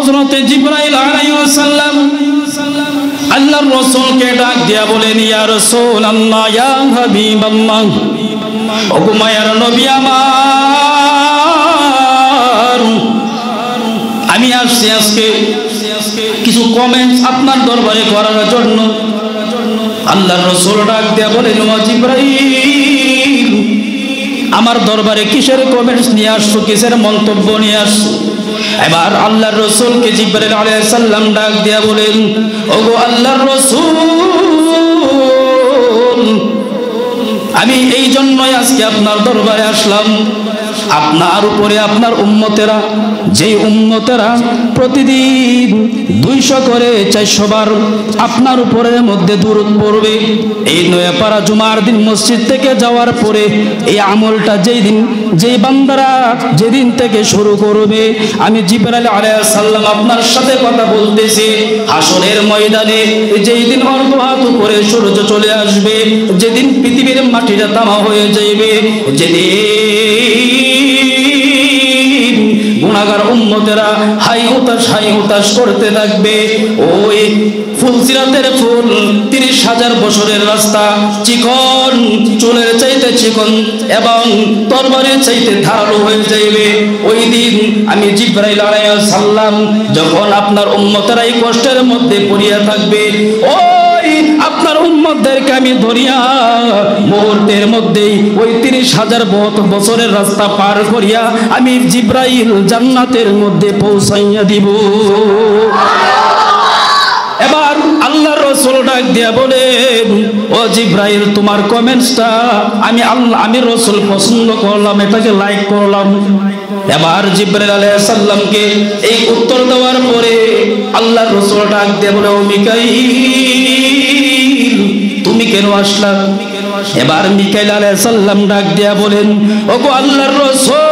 হযরতে জিবরাইল আলাইহিস সালাম আল্লাহর রাসূলকে ডাক দিয়া বলেন, ইয়া রাসূলুল্লাহ, ইয়া হাবিবাল্লাহ, ওগো মায়ার নবী আমার, আমি আসছি আজকে কিছু কমেন্টস আপনার দরবারে করার জন্য। আল্লাহর রাসূল ডাক দিয়া বলেন, ও জিবরাইল, আমার দরবারে কিসের কমেন্টস নিয়ে আসছো, কিসের মন্তব্য নিয়ে আসছো? এবার আল্লাহর রাসূলকে জিবরাইল আলাইহিস সালাম ডাক দিয়া বলেন, ওগো আল্লাহর রাসূল, আমি এই জন্যই আজকে আপনার দরবারে আসলাম, আপনার উপরে আপনার উম্মতেরা, যেই উম্মতেরা প্রতিদিন 200 করে 400 বার আপনার উপরের মধ্যে দুরূদ পড়বে, এই নয়াপাড়া জুমার দিন মসজিদ থেকে যাওয়ার পরে এই আমলটা যেই বান্দারা যেদিন থেকে শুরু করবে, আমি জিবরাইল আলাইহিস সালাম আপনার সাথে কথা বলতেছি, হাসরের ময়দানে যেই দিন অর্ধ হাত উপরে সূর্য চলে আসবে, যেদিন পৃথিবীর মাটিটা তামা হয়ে যাবে, যেদিন গুনাহগার উম্মতেরা হাই হুতাশ করতে থাকবে, ওই ফুলসিরাতের ফুল 30,000 বছরের রাস্তা, চিকন চুলের চাইতে চিকন এবং তরবারির চাইতে ধারালো হয়ে যাবে। ওই দিন আমি জিবরাইল আলাইহিস সালাম যখন আপনার উম্মতেরা এই কষ্টের মধ্যে পড়িয়া থাকবে, ওই আপনার উম্মতদেরকে আমি ধরিয়া মুহূর্তের মধ্যেই ওই 30,000 বছরের রাস্তা পার করিয়া আমি জিবরাইল জান্নাতের মধ্যে পৌঁছাইয়া দিব। এবার আল্লাহর রাসূল ডাক দিয়া বলেন, ও জিবরাইল, তোমার কমেন্টসটা আমি রাসূল পছন্দ করলাম, এটাকে লাইক করলাম। এবার জিবরাইল আলাইহিস সালামকে এই উত্তর দেওয়ার পরে আল্লাহর রাসূল ডাক দিয়া বলে, ও মিকাইল, তুমি কেন আসলা? এবার মিকাইল আলাইহিস সালাম ডাক দিয়া বলেন, ওগো আল্লাহর রাসূল,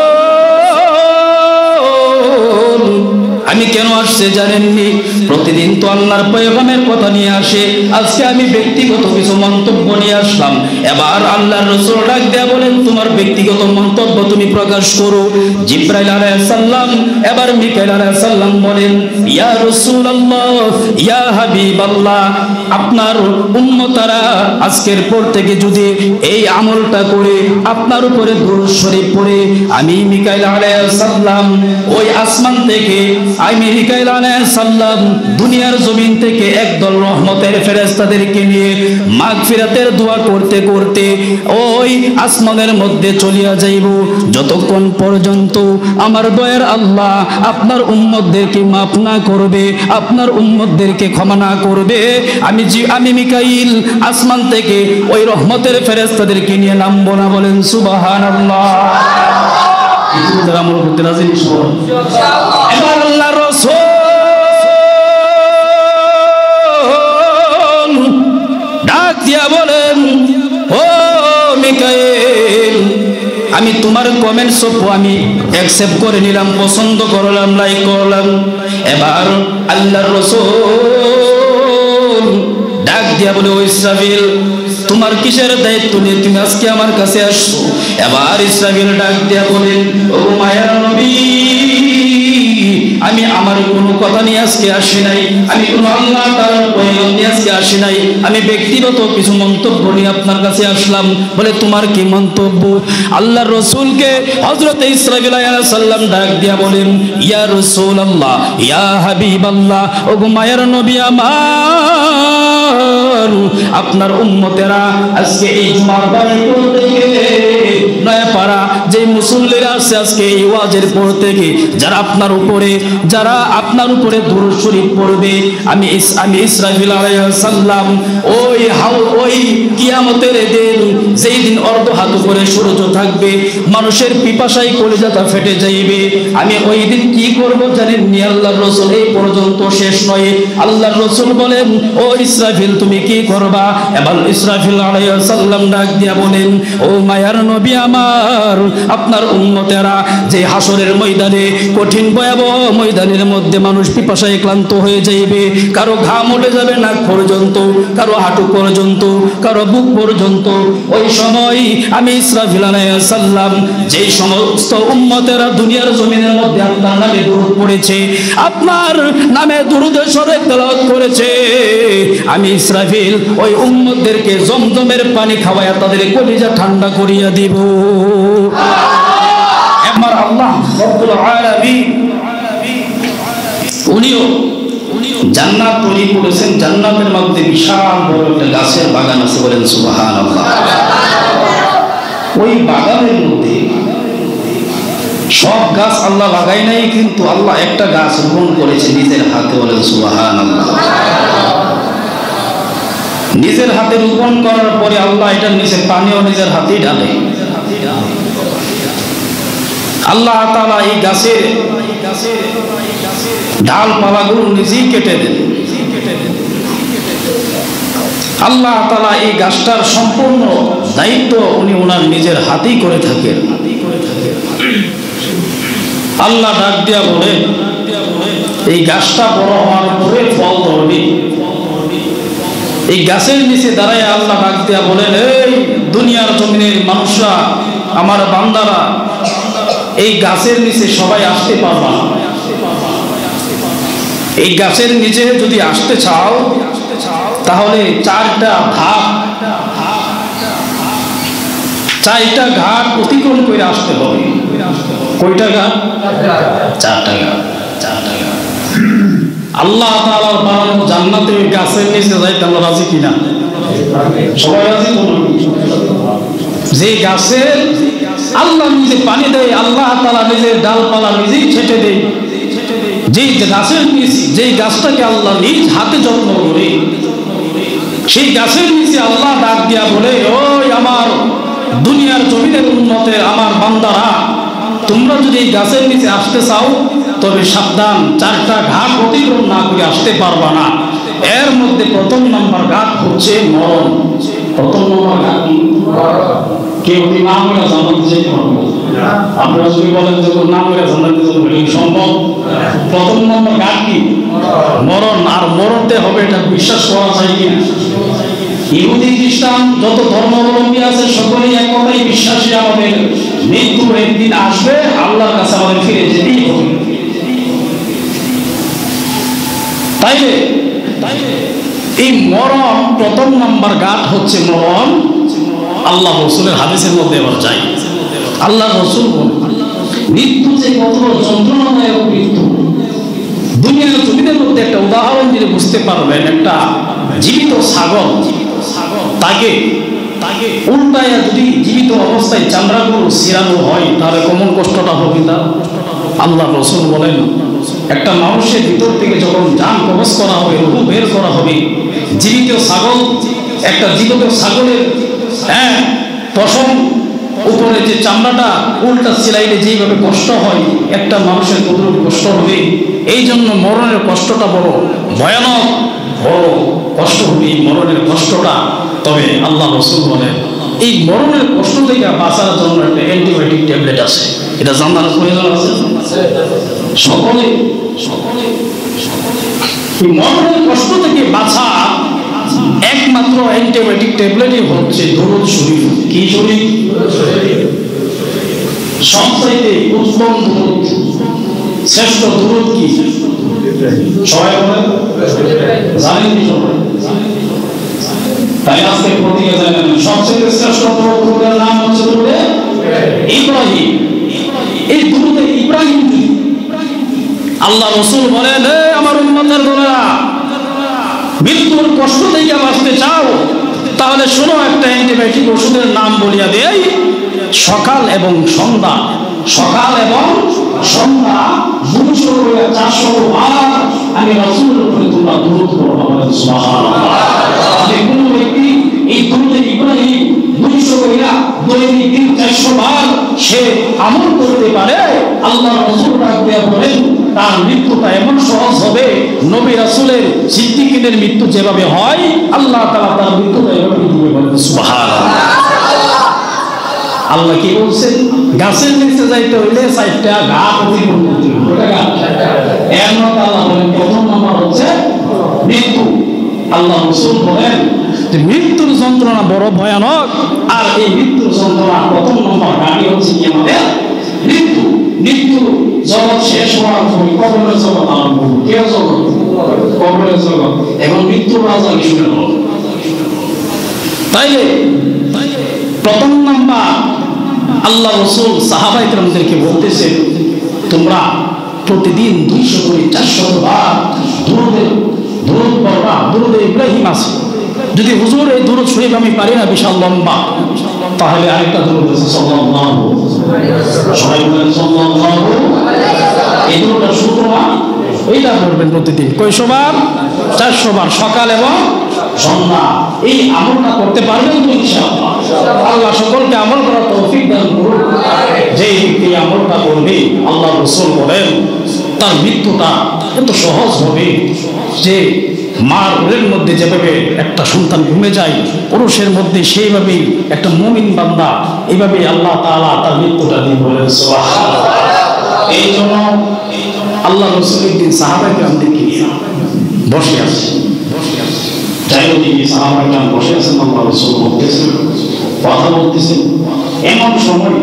আমি কেন আসছে জানেননি? প্রতিদিন তো আল্লাহর পয়গম্বরের কথা নিয়ে আসে, আজকে আমি ব্যক্তিগত কিছু মন্তব্য নিয়ে আসলাম। এবার আল্লাহর রাসূল ডাক দেয়া বলেন, তোমার ব্যক্তিগত মন্তব্য তুমি প্রকাশ করো। জিবরাইল আলাইহিস সালাম এবার মিকাইল আলাইহিস সালাম বলেন, ইয়া রাসূলুল্লাহ, ইয়া হাবিবাল্লাহ, আপনার উম্মতরা আজকের পর থেকে যদি এই আমলটা করে আপনার উপরে দুরূদ শরীফ পড়ে, আমি মিকাইল আলাইহিস সালাম ওই আসমান থেকে, আমি মিকাইল আলাইহিস সালাম দুনিয়ার জমিন থেকে একদল রহমতের ফেরেশতাদেরকে নিয়ে মাগফিরাতের দোয়া করতে করতে ওই আসমানের মধ্যে চলিয়া যাইব, যতক্ষণ পর্যন্ত আমার দয়ার আল্লাহ আপনার উম্মতদেরকে মাফ না করবে, আপনার উম্মতদেরকে ক্ষমা না করবে, আমি মিকাইল আসমান থেকে ওই রহমতের ফেরেশতাদেরকে নিয়ে নামবো না। বলেন সুবহানাল্লাহ। আমল করতে রাজি ইনশাআল্লাহ। এবার আল্লাহর রাসূল ডাক দিয়া বলেন, ও মিকাইল, আমি তোমার কমেন্টস আমি অ্যাকসেপ্ট করে নিলাম, পছন্দ করলাম, লাইক করলাম। এবার আল্লাহর রাসূল ডাক দিয়া বলে, ও ইসরাফিল, তোমার কিসের দায়িত্ব নিয়ে তুমি আজকে আমার কাছে আসছো? এবার ইসরাফিল ডাক দিয়া বলেন, ও মায়ার নবী, আমি আমার কোনো কথা নিয়ে আজকে আসি নাই, আমি কোনো আল্লাহ তাআলার প্রয়োজন নিয়ে আজকে আসি নাই, আমি ব্যক্তিগত কিছু মন্তব্য নিয়ে আপনার কাছে আসলাম। বলে, তোমার কি মন্তব্য? আল্লাহর রাসূলকে হযরত ইসরাফিল আলাইহিস সালাম ডাক দিয়া বলেন, ইয়া রাসূলুল্লাহ, ইয়া হাবিবাল্লাহ, ওগো মায়ার নবী আমার, আপনার উম্মতেরা আজকে এই জুমার বাড়ির পর থেকে নয়াপাড়া যে মুসল্লিরা আছে আজকে এই ওয়াজের পর থেকে যারা আপনার উপরে দুরূদ শরীফ পড়বে, আমি ইসরাফিল আলাইহিস সালাম ওই কিয়ামতের দিন, যেই দিন অর্ধ হাত উপরে সূর্য থাকবে, মানুষের পিপাসায় কলিজাটা ফেটে যাইবে, আমি ওই দিন কি করব জানেন নি? আল্লাহর রাসূল এই পর্যন্ত শেষ নয়, আল্লাহর রাসূল বলেন, ও ইসরাফিল, তুমি কি করবা? এবার ইসরাফিল আলাইহিস সালাম ডাক দিয়া বলেন, ও মায়ার নবী আমার, আপনার উম্মতেরা যে হাসরের ময়দানে, কঠিন ভয়াবহ ময়দানের মধ্যে মানুষ পিপাসায় ক্লান্ত হয়ে যাইবে, কারো ঘাম উঠে যাবে নাক পর্যন্ত, কারো হাঁটু পর্যন্ত, কারো বুক পর্যন্ত। ওই সময় আমি ইসরাফিল আলাইহিস সালাম, যেই সমস্ত উম্মতেরা দুনিয়ার জমিনের মধ্যে আপনার নামে দুরূদ পড়েছে, আপনার নামে দুরূদের স্বরে তেলাওয়াত করেছে, আমি ইসরাফিল ওই উম্মতদেরকে জমজমের পানি খাওয়ায়া তাদের কলিজা ঠান্ডা করিয়া দিব। আমার আল্লাহ রব্বুল আলামিন উনিও জান্নাত তৈরি করেছেন। জান্নাতের মধ্যে বিশাল বড় একটা গাছের বাগান আছে, বলেন সুবহানাল্লাহ। ওই বাগানের মধ্যে সব গাছ আল্লাহ লাগাই নাই, কিন্তু আল্লাহ একটা গাছ রোপণ করেছে নিজের হাতে, বলেন সুবহানাল্লাহ। নিজের হাতে রোপণ করার পরে আল্লাহ এটার নিচে পানিও নিজের হাতেই ঢালে। আল্লাহ তাআলা এই গাছের ডালপালাগুলো নিজেই কেটে দেন। আল্লাহ তাআলা এই গাছটার সম্পূর্ণ দায়িত্ব উনি ওনার নিজের হাতেই করে থাকেন। আল্লাহ ডাক দিয়া বলে, এই গাছটা বড় হওয়ার পরে ফল ধরবে। এই গাছের নিচে দাঁড়ায় আল্লাহ ডাক দিয়া বলেন, এই দুনিয়ার জমিনের মানুষরা, আমার বান্দারা, এই গাছের নিচে সবাই আসতে পারবা না। এই গাছের নিচে যদি আসতে চাও তাহলে চারটা ঘাট অতিক্রম করে আসতে হবে। কয়টা ঘাট? চারটা ঘাট। আল্লাহ তাআলার বানানো জান্নাতে গাছের নিচে যাইতে আমরা রাজি কিনা? সবাই রাজি? যে গাছের আল্লাহ নিজে পানি দেয়, আল্লাহ তাআলা নিজের ডালপালা নিজেই ছেটে দেয়, যে গাছের নিচে, যে গাছটাকে আল্লাহ নিজ হাতে যত্ন করে, সেই গাছের নিচে আল্লাহ ডাক দিয়া বলে, ওই আমার দুনিয়ার জমিনের উম্মতের আমার বান্দারা, তোমরা যদি এই গাছের নিচে আসতে চাও তবে সাবধান, চারটা ঘাট অতিক্রম না করে আসতে পারবা না। এর মধ্যে প্রথম নম্বর ঘাট হচ্ছে মরণ। প্রথম নম্বর ঘাট কি? কেউ কি নাম করে জান্নাতে যেতে পারবো? আপনারা যদি বলেন যে নাম করে জান্নাতে যেতে পারবো, সম্ভব? প্রথম নম্বর ঘাট কি? মরণ। আর মরণতে হবে, এটা বিশ্বাস করা যায় কি? ইহুদি খ্রিস্টান যত ধর্মাবলম্বী আছে সকলেই এক কথাই বিশ্বাসী, আমাদের মৃত্যু একদিন আসবে, আল্লাহর কাছে আমাদের ফিরে যেতেই হবে। তাইলে এই মরণ প্রথম নাম্বার ঘাট হচ্ছে মরণ। আল্লাহ রাসূলের হাদিসের মধ্যে এবার যাই। আল্লাহ রাসূল বলেন, মৃত্যু যে কত যন্ত্রণাদায়ক মৃত্যু, দুনিয়ার জমিনের মধ্যে একটা উদাহরণ দিলে বুঝতে পারবেন। একটা জীবিত ছাগল, তাকে উল্টায়া যদি জীবিত অবস্থায় চামড়াগুলো ছিঁড়ানো হয় তাহলে কেমন কষ্টটা হবে তা আল্লাহ রাসূল বলেন। একটা মানুষের ভিতর থেকে যখন জান কবজ করা হবে, রূহ বের করা হবে, জীবিত ছাগল, একটা জীবিত ছাগলের পশম উপরে যে চামড়াটা উল্টা সিলাইলে যেইভাবে কষ্ট হয়, একটা মানুষের কতটুকু কষ্ট হবে। এই জন্য মরণের কষ্টটা বড় ভয়ানক, বড় কষ্ট হবে এই মরণের কষ্টটা। তবে আল্লাহ রাসূল বলেন, এই মরণের কষ্ট থেকে বাঁচার জন্য একটা অ্যান্টিবায়োটিক ট্যাবলেট আছে। এটা জানার প্রয়োজন আছে সকলে। এই মরণের কষ্ট থেকে বাঁচা একমাত্র অ্যান্টিবায়োটিক ট্যাবলেটই হচ্ছে দুরূদ শরীফ। কি শরীফ? সবচাইতে উত্তম দুরূদ, শ্রেষ্ঠ দুরূদ কি? সবাই বলেন, জানেন কি সবাই? তাই আজকে প্রতিজ্ঞা জানেন, সবচেয়ে শ্রেষ্ঠ দুরূদের নাম হচ্ছে দুরূদে ইব্রাহিম। এই দুরূদে ইব্রাহিম আল্লাহ রাসূল বলেন, আমার উম্মতের দলেরা, মৃত্যুর কষ্ট থেকে বাঁচতে চাও তাহলে শোনো, একটা অ্যান্টিবায়োটিক ওষুধের নাম বলিয়া দেই। সকাল এবং সন্ধ্যা, সকাল এবং সন্ধ্যা 200-400 বার আমি রাসূলের উপরে তোমরা দুরূদ পড়ো। সুবহানাল্লাহ। যে কোনো ব্যক্তি এই দুরূদে ইব্রাহিম 200 কইরা দৈনিক 300-400 বার সে আমল করতে পারে, আল্লাহ রাসূল বলেন তার মৃত্যুটা এমন সহজ হবে, নবী রাসূলের সিদ্দিকীদের মৃত্যু যেভাবে হয়, আল্লাহ তাআলা তার মৃত্যুটা এভাবে দিবে। বলেন সুবহানাল্লাহ। আল্লাহ কি বলছেন? গাছের নিচে যাইতে হইলে 4টা ঘা অতিক্রম করতে হবে। এর মধ্যে আল্লাহ বলেন প্রথম নাম্বার হচ্ছে মৃত্যু। আল্লাহ রাসূল বলেন যে মৃত্যুর যন্ত্রণা বড় ভয়ানক, আর এই মৃত্যুর যন্ত্রণা প্রথম নম্বর গাড়ি হচ্ছে কি আমাদের মৃত্যু। মৃত্যু জগৎ শেষ হওয়ার পরে কবরের জগৎ আরম্ভ হবে। কে জগৎ? কবরের জগৎ। এবং মৃত্যুর রাজা শুনে হল। তাইলে প্রথম নাম্বার আল্লাহ রাসূল সাহাবায়ে কেরামদেরকে বলতেছেন, তোমরা প্রতিদিন 200 করে 400 বার দুরূদ পড়বা। দুরূদ ইব্রাহিম আছে। যদি হুজুর এই দুরূদ শরীফ আমি পারি না বিশাল লম্বা, তাহলে আরেকটা দুরূদ আছে সাল্লাল্লাহু আলাইহি ওয়াসাল্লাম। এই দুরূদটা শুকনা, এইটা পড়বেন প্রতিদিন। কয়শো বার? 400 বার, সকাল এবং সন্ধ্যা। এই আমলটা করতে পারবেন তো ইনশাআল্লাহ? আল্লাহ সকলকে আমল করার তৌফিক দান করুন। যে ব্যক্তি আমলটা করবে, আল্লাহ রাসূল বলেন তার মৃত্যুটা এত সহজ হবে যে মার উরের মধ্যে যেভাবে একটা সন্তান ঘুমে যায়, পুরুষের মধ্যে সেইভাবেই একটা মুমিন বান্দা এইভাবে আল্লাহ তাআলা তার মৃত্যুটা দিয়ে বলেন সুবহানাল্লাহ। এই জন্য আল্লাহ রাসূল একদিন সাহাবায়ে কেরামদেরকে নিয়ে বসে আছে। সাহাবায়ে কেরাম বসে আছেন, আল্লাহ রাসূল বলতেছেন, কথা বলতেছেন। এমন সময়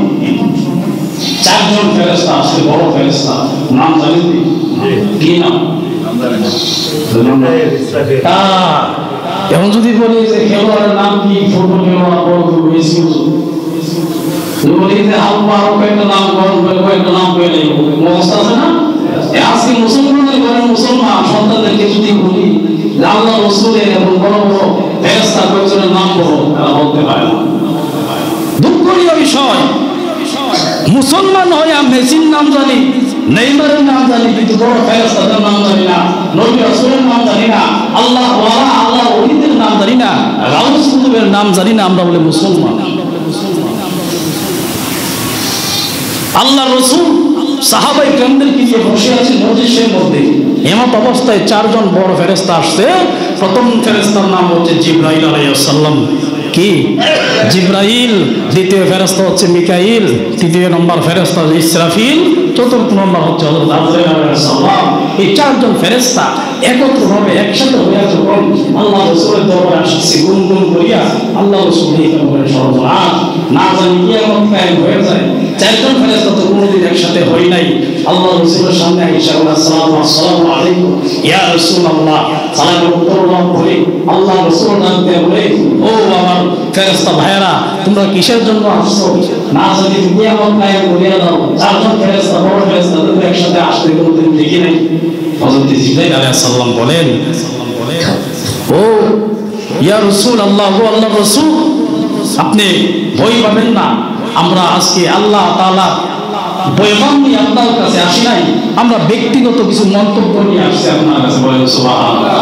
4জন ফেরেশতা আসছে, বড় ফেরেশতা। নাম জানেন কি? নাম এখন যদি বলি যে খেলোয়াড়ের নাম কি, ফুটবল খেলোয়াড় মেসি, বলি যে আল্লাহ কয়েকটা নাম কয়েকটা নাম পেলে মস্ত আছে না? আজকে মুসলমানদের ঘরের মুসলমান সন্তানদেরকে যদি বলি আল্লাহ রাসূলের এবং বড় বড় ফেরেশতা কয়েকজনের নাম বলো, তারা বলতে পারে না। দুঃখনীয় বিষয়, মুসলমান হইয়া মেসির নাম জানি, নেইমারের নাম জানি, কিন্তু বড় ফেরেশতাদের নাম জানি না, নবী রাসূলের নাম জানি না, আল্লাহ ওয়ালা আল্লাহ ওলিদের নাম জানি না, গাউস কুতুবের নাম জানি না, আমরা বলে মুসলমান। আল্লাহ রাসূল সাহাবায়ে কেরামদেরকে নিয়ে বসে আছেন মজলিসের মধ্যে। এমত অবস্থায় 4জন বড় ফেরেশতা আসছে। প্রথম ফেরেশতার নাম হচ্ছে জিবরাইল আলাইহিস সালাম। কি? জিবরাইল। দ্বিতীয় ফেরেশতা হচ্ছে মিকাইল। তৃতীয় নম্বর ফেরেশতা ইসরাফিল। চতুর্থ নম্বর হচ্ছে হযরত আজরাইল আলাইহিস সালাম। এই 4জন ফেরেশতা একত্রভাবে একসাথে হয়ে যখন আল্লাহ রাসূলের দরবারে আসছে, গুনগুন করিয়া আল্লাহ রাসূল এই করে সর্বনাশ না জানি কিয়ামত কায়েম হয়ে যায়। 4জন ফেরেশতা তো কোনোদিন একসাথে হয় নাই। আল্লাহ রাসূলের সামনে আয়েশা আসসালামু আলাইকুম ইয়া রাসূলুল্লাহ, সালামের উত্তর দাও বলে আল্লাহ রাসূল ডাকতে বলে, ও আমার ফেরেশতা ভাইরা, তোমরা কিসের জন্য আসছো? না জানি কিয়ামত কায়েম করিয়া দাও। 4জন ফেরেশতা বড় ফেরেশতা তো একসাথে আসতে কোনোদিন দেখি নাই। হযরত জিবরাইল আলাইহিস সালাম বলেন, ও ইয়া রাসূলুল্লাহ, ও আল্লাহর রাসূল, আপনি ভয় পাবেন না। আমরা আজকে আল্লাহ তাআলা পয়গাম নিয়ে আপনার কাছে আসি নাই, আমরা ব্যক্তিগত কিছু মন্তব্য নিয়ে আসছি আপনার কাছে। বলেন সুবহানাল্লাহ।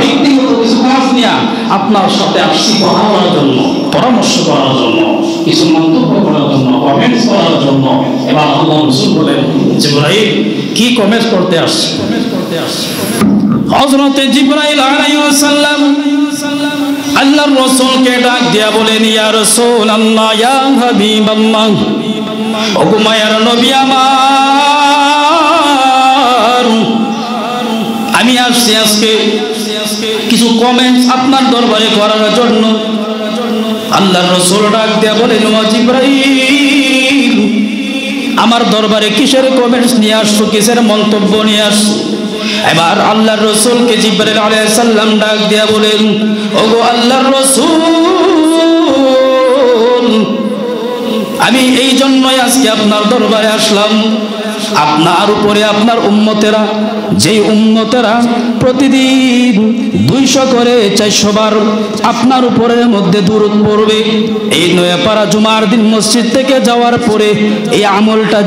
ব্যক্তিগত কিছু কাজ নিয়ে আপনার সাথে আসছি, কথা বলার জন্য, পরামর্শ করার জন্য, কিছু মন্তব্য করার জন্য, কমেন্টস করার জন্য। এবার আল্লাহ রাসূল বলেন, জিবরাইল কি কমেন্টস করতে আসছে? হযরত জিবরাইল আলাইহিস সালাম আল্লাহর রাসূলকে ডাক দিয়া বলেন, ইয়া রাসূলুল্লাহ, ইয়া হাবিবাল্লাহ, ও মায়ার নবী আমার, আমি আসছি আজকে কিছু কমেন্টস আপনার দরবারে করার জন্য। আল্লাহর রাসূল ডাক দিয়া বলেন, ও জিবরাইল, আমার দরবারে কিসের কমেন্টস নিয়ে আসছো, কিসের মন্তব্য নিয়ে আসছো? এবার আল্লাহর রাসূলকে জিবরাইল আলাইহিস সালাম ডাক দিয়া বলেন, ওগো আল্লাহর রাসূল, আমি এই জন্যই আজকে আপনার দরবারে আসলাম। আপনার উপরে আপনার উম্মতেরা, যেই উম্মতেরা প্রতিদিন 200 করে 400 বার আপনার উপরের মধ্যে দুরূদ পড়বে, এই নয়াপাড়া জুমার দিন মসজিদ থেকে যাওয়ার পরে এই আমলটা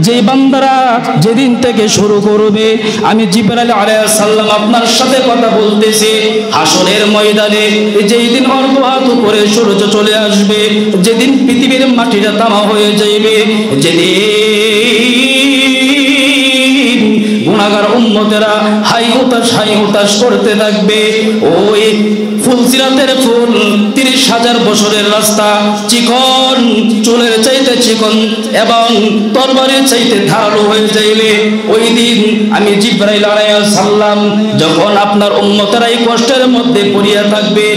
যেই বান্দারা যেদিন থেকে শুরু করবে, আমি জিবরাইল আলাইহিস সালাম আপনার সাথে কথা বলতেছি। হাসরের ময়দানে যেই দিন অর্ধ হাত উপরে সূর্য চলে আসবে, যেদিন পৃথিবীর মাটিটা তামা হয়ে যাবে, যেদিন গুনাহগার উম্মতেরা হাই হুতাশ করতে থাকবে। ওই ফুলসিরাতের ফুল 30,000 বছরের রাস্তা, চিকন চুলের চাইতে চিকন এবং তরবারির চাইতে ধারালো হয়ে যাইবে। ওই দিন আমি জিবরাইল আলাইহিস সালাম যখন আপনার উম্মতেরা এই কষ্টের মধ্যে পড়িয়া থাকবে,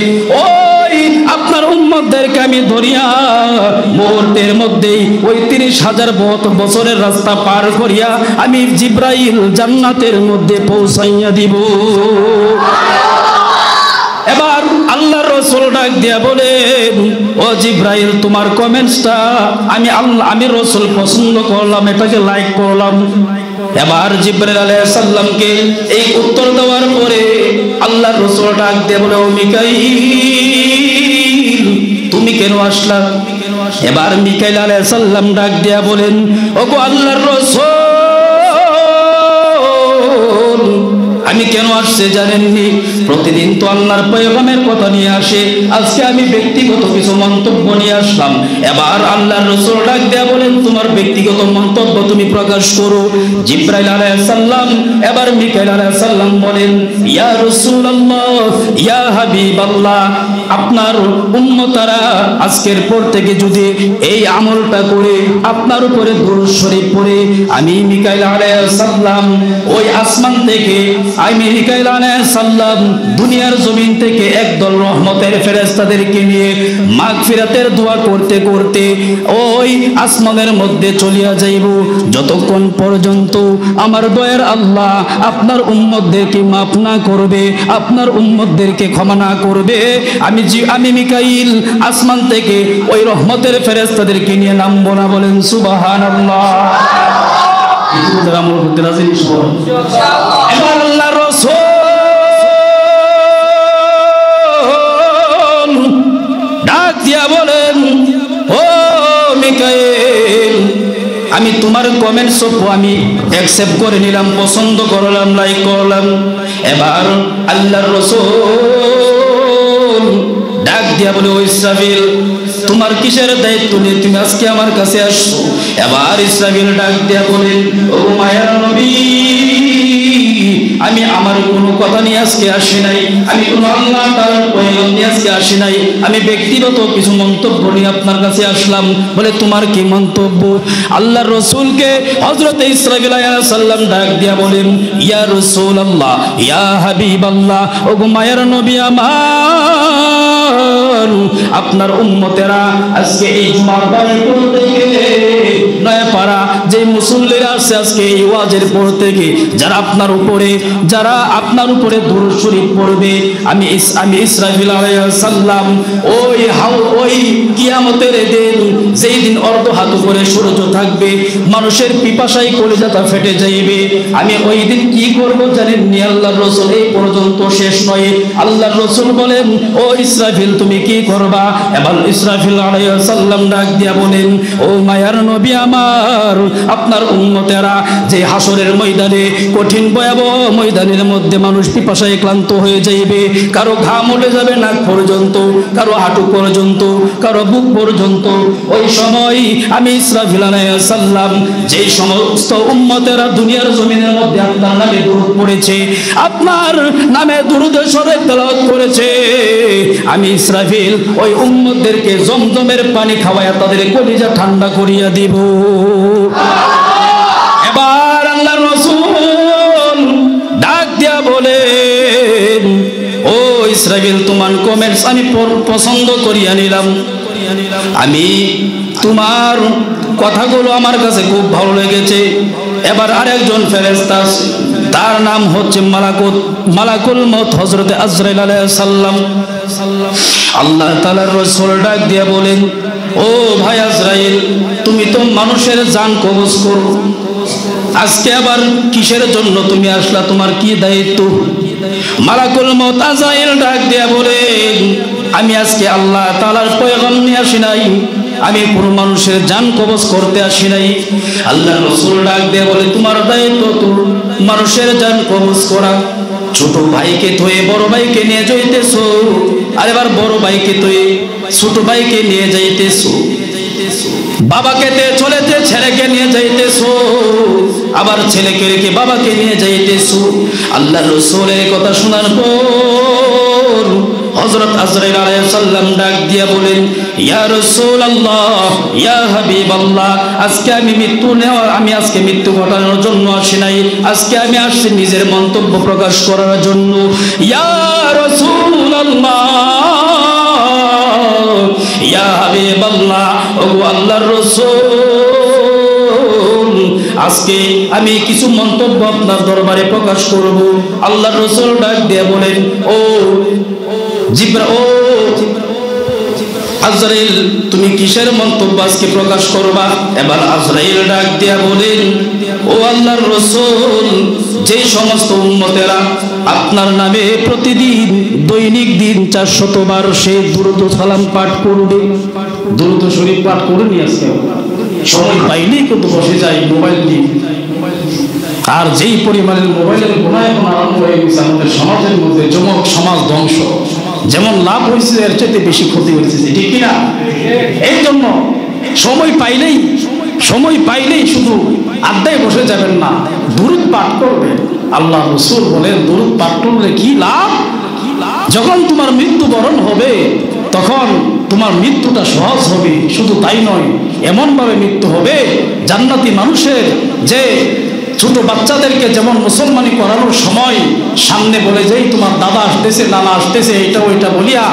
ওই আপনার উম্মতদেরকে আমি ধরিয়া মুহূর্তের মধ্যেই ওই 30,000 বছরের রাস্তা পার করিয়া আমি জিবরাইল জান্নাতের মধ্যে পৌঁছাইয়া দিব। এবার আল্লাহর রাসূল ডাক দিয়া বলেন, ও জিবরাইল, তোমার কমেন্টসটা আমি রাসূল পছন্দ করলাম, এটাকে লাইক করলাম। এবার জিবরাইল আলাইহিস সালামকে এই উত্তর দেওয়ার পরে আল্লাহর রাসূল ডাক দিয়া বলে, ও মিকাইল, তুমি কেন আসলা? এবার মিকাইল আলাইহিস সালাম ডাক দিয়া বলেন, ওগো আল্লাহর রাসূল, আমি কেন আসছে জানেননি? প্রতিদিন তো আল্লাহর পয়গম্বরের কথা নিয়ে আসে, আজকে আমি ব্যক্তিগত কিছু মন্তব্য নিয়ে আসলাম। এবার আল্লাহর রাসূল ডাক দেয়া বলেন, তোমার ব্যক্তিগত মন্তব্য তুমি প্রকাশ করো। জিবরাইল আলাইহিস সালাম এবার মিকাইল আলাইহিস সালাম বলেন, ইয়া রাসূলুল্লাহ, ইয়া হাবিবাল্লাহ, আপনার উম্মতরা আজকের পর থেকে যদি এই আমলটা করে আপনার উপরে দুরূদ শরীফ পড়ে, আমি মিকাইল আলাইহিস সালাম ওই আসমান থেকে, আমি মিকাইল আলাইহিস সালাম দুনিয়ার জমিন থেকে একদল রহমতের ফেরেশতাদেরকে নিয়ে মাগফিরাতের দোয়া করতে করতে ওই আসমানের মধ্যে চলিয়া যাইব, যতক্ষণ পর্যন্ত আমার দয়ার আল্লাহ আপনার উম্মতদেরকে মাফ না করবে, আপনার উম্মতদেরকে ক্ষমা না করবে। আমি মিকাইল আসমান থেকে ওই রহমতের ফেরেশতাদেরকে নিয়ে নামবো না। বলেন সুবহানাল্লাহ। আমল করতে রাজি ইনশাআল্লাহ। এবার আল্লাহর রাসূল ডাক দিয়া বলেন, ও মিকাইল, আমি তোমার কমেন্টস আমি অ্যাকসেপ্ট করে নিলাম, পছন্দ করলাম, লাইক করলাম। এবার আল্লাহর রাসূল ডাক দিয়া বলে, ও ইসরাফিল, তোমার কিসের দায়িত্ব নিয়ে তুমি আজকে আমার কাছে আসছো? এবার ইসরাফিল ডাক দিয়া বলেন, ও মায়ার নবী, আমি আমার কোনো কথা নিয়ে আজকে আসি নাই, আমি কোনো আল্লাহ তাআলার পয়গাম নিয়ে আজকে আসি নাই, আমি ব্যক্তিগত কিছু মন্তব্য নিয়ে আপনার কাছে আসলাম। বলে, তোমার কি মন্তব্য? আল্লাহর রাসূলকে হযরত ইসরাফিল আলাইহিস সালাম ডাক দিয়া বলেন, ইয়া রাসূলুল্লাহ, ইয়া হাবিবাল্লাহ, ওগো মায়ার নবী আমার, আপনার উম্মতেরা আজকে এই জুমার বারের পর থেকে নয়াপাড়া যে মুসল্লিরা আছে আজকে এই ওয়াজের পর থেকে যারা আপনার উপরে দুরূদ শরীফ পড়বে, আমি ইসরাফিল আলাইহিস সালাম ওই কিয়ামতের দিন, যেই দিন অর্ধ হাত উপরে সূর্য থাকবে, মানুষের পিপাসায় কলিজাটা ফেটে যাইবে, আমি ওই দিন কি করব জানেন নি? আল্লাহর রাসূল এই পর্যন্ত শেষ নয়, আল্লাহর রাসূল বলেন, ও ইসরাফিল, তুমি কি করবা? এবার ইসরাফিল আলাইহিস সালাম ডাক দিয়া বলেন, ও মায়ার নবী আমার, আপনার উম্মতেরা যে হাসরের ময়দানে, কঠিন ভয়াবহ ময়দানের মধ্যে মানুষ পিপাসায় ক্লান্ত হয়ে যাইবে, কারো ঘাম উঠে যাবে নাক পর্যন্ত, কারো হাঁটু পর্যন্ত, কারো বুক পর্যন্ত। ওই সময় আমি ইসরাফিল আলাইহিস সালাম যেই সমস্ত উম্মতেরা দুনিয়ার জমিনের মধ্যে আপনার নামে দুরূদ পড়েছে, আপনার নামে দুরূদ শরীফ তেলাওয়াত করেছে, আমি ইসরাফিল ওই উম্মতদেরকে জমজমের পানি খাওয়ায়া তাদের কলিজা ঠান্ডা করিয়া দিব। এবার আল্লাহর রাসূল ডাক দিয়া বলেন, ও ইসরাফিল, তোমার কমেন্টস আমি পছন্দ করিয়া নিলাম, আমি তোমার কথাগুলো আমার কাছে খুব ভালো লেগেছে। এবার আরেকজন ফেরেশতা, তার নাম হচ্ছে মালাকুল মউত হযরত আজরাইল আলাইহিস সালাম। আল্লাহ তাআলার রাসূল ডাক দিয়া বলেন, ও ভাই আজরাইল, তুমি তো মানুষের জান কবজ করো, আজকে আবার কিসের জন্য তুমি আসলা? তোমার কি দায়িত্ব? মালাকুল মউত আজরাইল ডাক দিয়া বলেন, আমি আজকে আল্লাহ তাআলার পয়গাম নিয়ে আসি নাই, আমি কোনো মানুষের জান কবজ করতে আসি নাই। আল্লাহর রাসূল ডাক দিয়ে বলে, তোমার দায়িত্ব তো মানুষের জান কবজ করা। ছোট ভাইকে থয়ে বড় ভাইকে নিয়ে যাইতেছো, আর এবার বড় ভাইকে থয়ে ছোট ভাইকে নিয়ে যাইতেছো, বাবাকে তে চলেতে ছেলেকে নিয়ে যাইতেছো, আবার ছেলেকে রেখে বাবাকে নিয়ে যাইতেছো। আল্লাহর রাসূলের কথা শোনার পর হযরত আজরাইল আলাইহিস সালাম ডাক দিয়া বলেন, ইয়া রাসূলুল্লাহ, ইয়া হাবিবাল্লাহ, আজকে আমি আজকে মৃত্যু ঘটানোর জন্য আসি নাই, আজকে আমি আসছি নিজের মন্তব্য প্রকাশ করার জন্য। ইয়া রাসূলুল্লাহ, ইয়া হাবিবাল্লাহ, ওগো আল্লাহর রাসূল, আজকে আমি কিছু মন্তব্য আপনার দরবারে প্রকাশ করব। আল্লাহর রাসূল ডাক দিয়ে বলেন, ও আজরাইল, তুমি কিসের মন্তব্য আজকে প্রকাশ করবা? এবার আজরাইল ডাক দিয়া বলেন, ও আল্লাহর রাসূল, যে সমস্ত উম্মতেরা আপনার নামে প্রতিদিন দৈনিক দিন 400 বার সে দুরূদ সালাম পাঠ করবে, দুরূদ শরীফ পাঠ করে নিয়ে আসে, সময় পাইলেই কিন্তু বসে যায় মোবাইল নিয়ে। আর যেই পরিমাণের মোবাইলের গুনাহ এখন আরম্ভ হয়ে গেছে আমাদের সমাজের মধ্যে, যমক সমাজ ধ্বংস, যেমন লাভ হয়েছে এর চাইতে বেশি ক্ষতি হয়েছে, ঠিক কিনা? এই জন্য সময় পাইলেই শুধু আড্ডায় বসে যাবেন না, দুরূদ পাঠ করবেন। আল্লাহ রাসূল বলেন, দুরূদ পাঠ করলে কি লাভ? যখন তোমার মৃত্যুবরণ হবে তখন তোমার মৃত্যুটা সহজ হবে। শুধু তাই নয়, এমনভাবে মৃত্যু হবে জান্নাতি মানুষের, যে ছোট বাচ্চাদেরকে যেমন মুসলমানি করানোর সময় সামনে বলে যেই তোমার দাদা আসতেছে, নানা আসতেছে, এটা ওইটা বলিয়া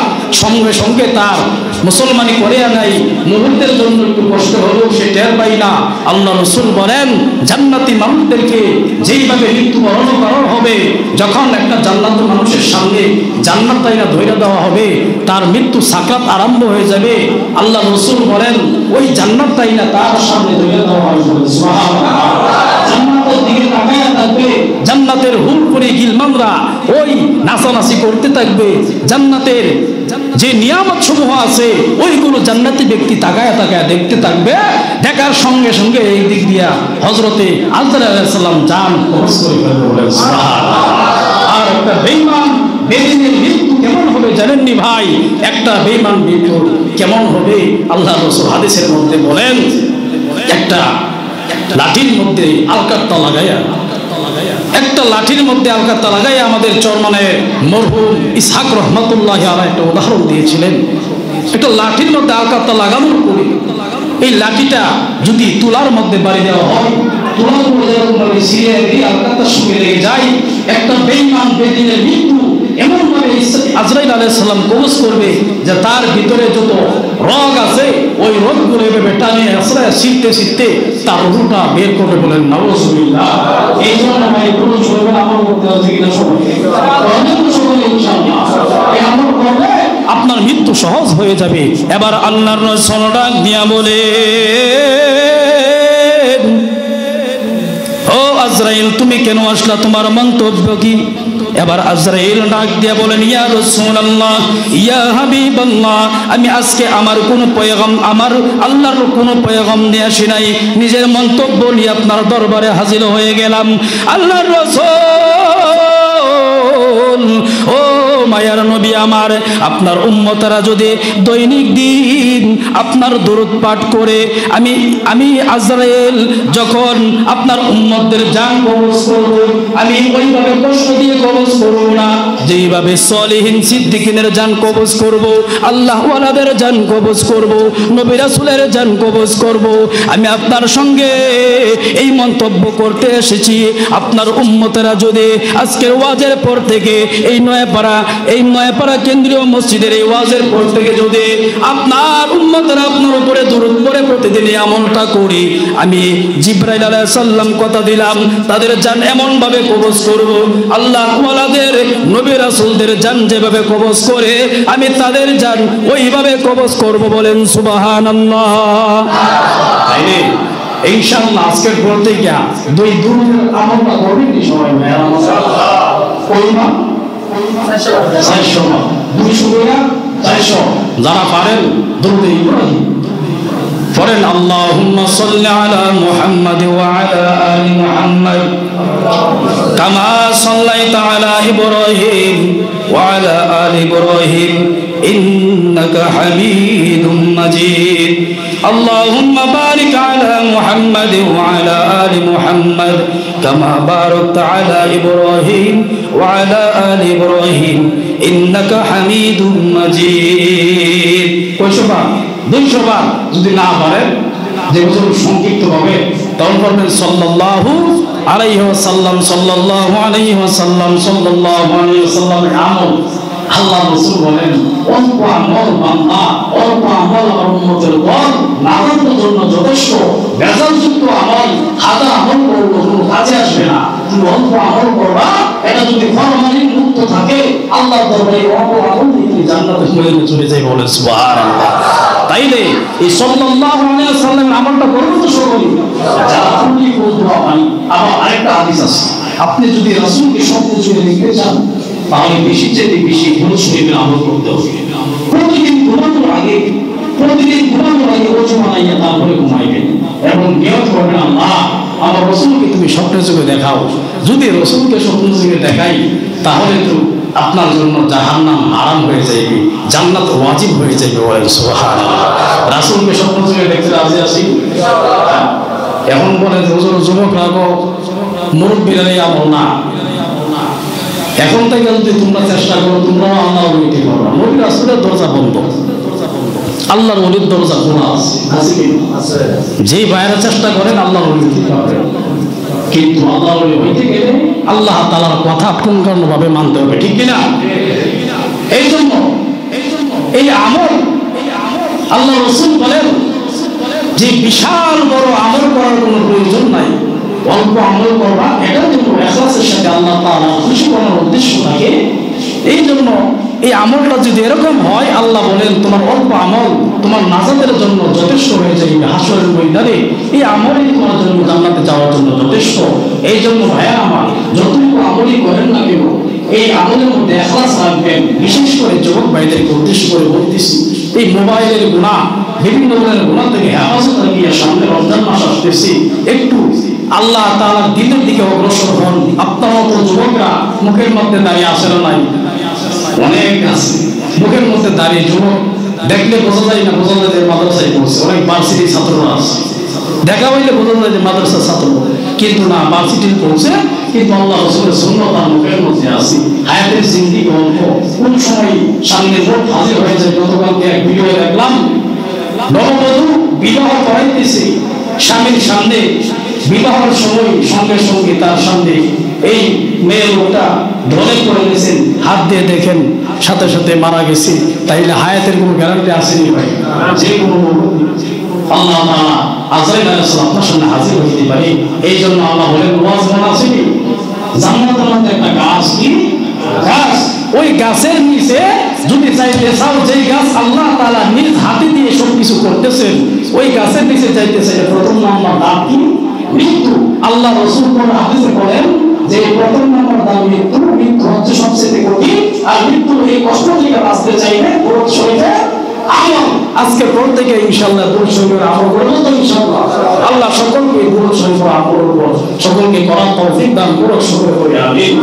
সঙ্গে সঙ্গে তার মুসলমানি করিয়া নাই, মুহূর্তের জন্য একটু কষ্ট হলেও সে টের পাই না। আল্লাহ রাসূল বলেন, জান্নাতি মানুষদেরকে যেইভাবে মৃত্যুবরণ করা হবে, যখন একটা জান্নাতি মানুষের সামনে জান্নাতটা ধরে দেওয়া হবে, তার মৃত্যু সাকরাত আরম্ভ হয়ে যাবে। আল্লাহ রাসূল বলেন, ওই জান্নাতটা তার সামনে ধরে দেওয়া হবে, সুবহানাল্লাহ। জান্নাতের দিকে তাকায়া থাকবে, জান্নাতের হুলপুরি গিলমানরা ওই নাচানাচি করতে থাকবে, জান্নাতের যে নিয়ামত সমূহ আছে ওইগুলো জান্নাতি ব্যক্তি তাকায়া তাকায়া দেখতে থাকবে। দেখার সঙ্গে সঙ্গে এই দিক দিয়া হযরতে আজরাইল আলাইহিস সালাম জান কবজ করে ফেলবে, বলেন সুবহানাল্লাহ। আর একটা বেঈমান বেদিনের মৃত্যু কেমন হবে জানেননি ভাই? একটা বেঈমান মৃত্যু কেমন হবে আল্লাহ রাসূল হাদিসের মধ্যে বলেন, একটা লাঠির মধ্যে আলকাত্তা লাগাইয়া, একটা লাঠির মধ্যে আলকাত্তা লাগাইয়া আমাদের চরমানের মরহুম ইসহাক রহমাতুল্লাহ আলাইহি একটা উদাহরণ দিয়েছিলেন। একটা লাঠির মধ্যে আলকাত্তা লাগানোর পরে এই লাঠিটা যদি তুলার মধ্যে বাড়ি দেওয়া হয়, তুলার মধ্যে এরকমভাবে ছিঁড়ে গিয়ে আলকাত্তার সঙ্গে লেগে যায়, একটা বেঈমান বেদিনের মৃত্যু এমনভাবে আজরাইল আলাইহিস সালাম কবজ করবে যে তার ভিতরে যত রোগ আছে ওই রোগগুলো এভাবে টানে আশ্রয় শিখতে তার রূহটা বের করবে, বলেন নাউজুবিল্লাহ। এই জন্য ভাই কোনো সরকার আমল করতে আছে কিনা সবাই ইনশাআল্লাহ এই আমল করলে আপনার মৃত্যু সহজ হয়ে যাবে। এবার আল্লাহর রাসূল ডাক দিয়া বলে, ও আজরাইল, তুমি কেন আসলা? তোমার মন্তব্য কি? এবার আজরাইল ডাক দিয়া বলেন, ইয়া রাসূলুল্লাহ, ইয়া হাবিবাল্লাহ, আমি আজকে আমার আল্লাহর কোনো পয়গাম নিয়ে আসি নাই, নিজের মন্তব্য নিয়ে আপনার দরবারে হাজির হয়ে গেলাম। আল্লাহর রাসূল, ও মায়ার নবী আমার, আপনার উম্মতেরা যদি দৈনিক দিন আপনার দরুদ পাঠ করে, আমি আজরাইল যখন আপনার উম্মতদের জান কবজ করব, আমি ওইভাবে কষ্ট দিয়ে কবজ করব না যেইভাবে সলিহিন সিদ্দিকিনের জান কবজ করব, আল্লাহ ওয়ালাদের জান কবজ করব, নবী রাসূলের জান কবজ করব। আমি আপনার সঙ্গে এই মন্তব্য করতে এসেছি, আপনার উম্মতেরা যদি আজকের ওয়াজের পর থেকে এই নয়াপাড়া কেন্দ্রীয় মসজিদের এই ওয়াজের পর থেকে যদি আপনার উম্মতেরা আপনার উপরে দরুদ পড়ে প্রতিদিন এই আমলটা করি, আমি জিবরাইল আলাইহিস সালাম কথা দিলাম তাদের জান এমন ভাবে কবজ করব, আল্লাহ ওয়ালাদের নবী রাসূলদের জান যেভাবে কবজ করে আমি তাদের জান ওইভাবে কবজ করব, বলেন সুবহানাল্লাহ। তাইলে ইনশাআল্লাহ আজকের পর থেকে দুই দুরুদের আমলটা করবেন সবাই, ইনশাআল্লাহ। কইমা 400 যারা পারেন দরুদ ইব্রাহিম পড়েন, আল্লাহুম্মা সাল্লি আলা মুহাম্মাদ ওয়া আলা আলি মুহাম্মাদ কামা সাল্লাইতা আলা ইব্রাহিম ওয়া আলা আলি ইব্রাহিম ইন্নাকা হামিদুম মাজিদ। আল্লাহুম্মা বারিক আলা মুহাম্মাদ ওয়া আলা আলি মুহাম্মাদ কামা বারাকতা আলা ইব্রাহিম ওয়া আলা আলি ইব্রাহিম ইন্নাকা হামিদুম মাজিদ। কয়শো বার? 200 বার। যদি না পারেন, যে বছর সংক্ষিপ্ত হবে, তখন বলবেন সাল্লাল্লাহু আলাইহি ওয়াসাল্লাম, সাল্লাল্লাহু আলাইহি ওয়াসাল্লাম, সাল্লাল্লাহু আলাইহি ওয়াসাল্লাম। আমল আল্লাহ রাসূল বলেন, অল্প আমল বান্দা, অল্প আমল আমার উম্মতের উপর নাজাতের জন্য যথেষ্ট। বেজালযুক্ত আমল হাজার আমল করবো কোনো কাজে আসবে না। তুমি অল্প আমল করবা, এটা যদি ফরমালিন মুক্ত থাকে, আল্লাহর দরবারে অল্প আমল দিয়ে তুমি জান্নাতে চলে যাবে। বলেন সুবহানাল্লাহ। তাইলে এই সাল্লাল্লাহু আলাইহি ওয়াসাল্লামের আমলটা করব তো সকলেই, যারা আপনি বলতে পারেন। আবার আরেকটা হাদিস আছে, আপনি যদি রাসূলকে স্বপ্নে চলে দেখতে চান, তাহলে বেশি চেয়ে বেশি দুরূদ শরীফের আমল করতে হবে। প্রতিদিন ঘুমানোর আগে ওযু বানাইয়া তারপরে ঘুমাইবেন এবং নিয়ত করবেন, আল্লাহ আমার রাসূলকে তুমি স্বপ্নে চোখে দেখাও। যদি রাসূলকে স্বপ্নে চোখে দেখাই, তাহলে তো আপনার জন্য জাহান্নাম হারাম হয়ে যাবে, জান্নাত ওয়াজিব হয়ে যাবে। বলেন সুবহানাল্লাহ। রাসূলকে স্বপ্নে চোখে দেখতে রাজি আছি? এখন বলে হুজুর যুবকরা গো, মুরব্বীরা এই আমল না। এখন থেকে যদি তোমরা চেষ্টা করো, তোমরা আল্লাহর ওলিতে করো। নবী রাসূলের দরজা বন্ধ, আল্লাহর ওলির দরজা খোলা আছে। যেই বাইরে চেষ্টা করেন আল্লাহর ওলি হতে পারবেন, কিন্তু আল্লাহর ওলি হইতে গেলে আল্লাহ তাআলার কথা পূর্ণভাবে মানতে হবে, ঠিক কিনা? এই জন্য এই আমল আল্লাহ রাসূল বলেন যে বিশাল বড় আমল করার কোনো প্রয়োজন নাই, অল্প আমল করবা। এটা কিন্তু ইখলাসের সাথে আল্লাহ তাআলা খুশি করার উদ্দেশ্য থাকে। এই জন্য এই আমলটা যদি এরকম হয়, আল্লাহ বলেন তোমার অল্প আমল তোমার নাজাতের জন্য যথেষ্ট হয়ে যাবে হাসরের ময়দানে। এই আমলই তোমার জন্য জান্নাতে যাওয়ার জন্য যথেষ্ট। এই জন্য ভাইয়া আমার, যতটুকু আমলই করেন না কেন, এই আমলের মধ্যে ইখলাস রাখবেন। বিশেষ করে যুবক ভাইদেরকে উদ্দেশ্য করে বলতেছি, এই মোবাইলের গুনাহ, বিভিন্ন ধরনের গুনাহ থেকে হেফাজত রাখিয়া সামনে রমজান মাস আসতেছি, একটু আল্লাহ তাআলার দ্বীনের দিকে অগ্রসর হন। আপনার মতো যুবকরা মুখের মধ্যে দাঁড়িয়ে আসেন নাই? অনেক আছে মুখের মধ্যে দাঁড়িয়ে, যুবক দেখলে বোঝা যায় না, বোঝা যায় যে মাদ্রাসায় পড়ছে। অনেক ভার্সিটির ছাত্ররা আছে, দেখা হইলে বোঝা যায় যে মাদ্রাসার ছাত্র, কিন্তু না, ভার্সিটির পড়ছে, কিন্তু আল্লাহ রাসূলের সুন্নাত তার মুখের মধ্যে আছে। হায়াতের জিন্দেগি গল্প কোন সময় সামনে মুখ হাজির হয়ে যায়। গতকালকে এক ভিডিও দেখলাম, নববধূ বিবাহ করাইতেছে স্বামীর সামনে, বিবাহের সময় সঙ্গে সঙ্গে তার সামনে এই মেয়ে লোকটা ঢলে পড়ে গেছেন, হাত দিয়ে দেখেন সাথে সাথে মারা গেছে। তাইলে হায়াতের কোনো গ্যারান্টি আসেনি ভাই? যে কোনো আল্লাহ তাআলা আজরাইল আলাইহিস সালাম আপনার সামনে হাজির হইতে পারে। এই জন্য আল্লাহ বলেন, ওয়াজ মনে আছে কি? জান্নাতের মধ্যে একটা গাছ, কি গাছ? ওই গাছের নিচে যদি চাইতে চাও, যেই গাছ আল্লাহ তাআলা নিজ হাতে দিয়ে সবকিছু করতেছেন, ওই গাছের নিচে চাইতে চাইলে প্রথম নাম্বার দাম কি? মৃত্যু। আল্লাহ রাসূল কোন হাদিসে বলেন যে প্রথম নাম্বার দাম মৃত্যু। মৃত্যু হচ্ছে সবচেয়ে কঠিন, আর মৃত্যু এই কষ্ট থেকে বাঁচতে চাইলে দুরূদ শরীফের আমল। আজকে পর থেকে ইনশাআল্লাহ দুরূদ শরীফের আমল করব তো ইনশাআল্লাহ। আল্লাহ সকলকে দুরূদ শরীফের আমল করব, সকলকে করার তৌফিক দান করুন। শুকর করি আমিন।